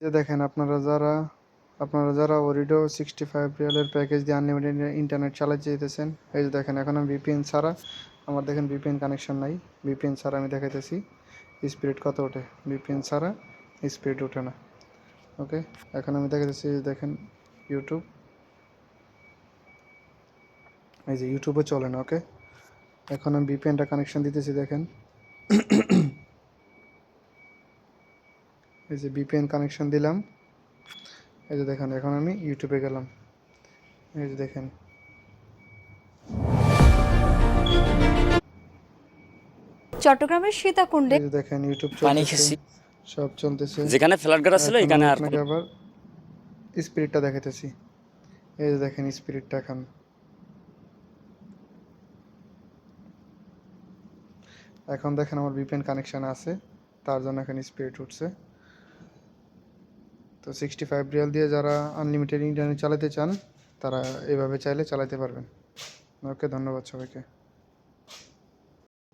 যে দেখেন আপনারা যারা ওরিডো 65 রিয়ালের প্যাকেজ দিয়ে আনলিমিটেড ইন্টারনেট চালাতে চাইতেছেন, এই যে দেখেন এখন আমি ভিপিএন ছাড়া, আমার দেখেন ভিপিএন কানেকশন নাই, ভিপিএন ছাড়া আমি দেখাইতেছি স্পিড কত ওঠে। ভিপিএন ছাড়া স্পিড ওঠে না। ওকে, এখন আমি দেখাইতেছি, দেখেন ইউটিউব, এই যে ইউটিউবে চলে না। ওকে, এখন আমি ভিপিএনটা কানেকশন দিতেছি, দেখেন এই যে ভিপিএন কানেকশন দিলাম, এই যে দেখেন এখন আমি ইউটিউবে গেলাম, এই যে দেখেন চট্টগ্রামের সীতাকুণ্ডে এই যে দেখেন ইউটিউব পানি চলতেছে, খেছি সব চলতেছে। যেখানে ফ্ল্যাট গাড়া ছিল এখন এখানে আমি আর আপনাকে আবার স্পিরিটটা দেখাইতেছি, এই যে দেখেন স্পিরিটটা এখন দেখেন আমার ভিপিএন কানেকশান আছে, তার জন্য এখানে স্পিরিট উঠছে। তো 65 রিয়াল দিয়ে যারা আনলিমিটেড ইন্টারনেট চালাতে চান তারা এভাবে চাইলে চালাতে পারবেন। ওকে, ধন্যবাদ সবাইকে।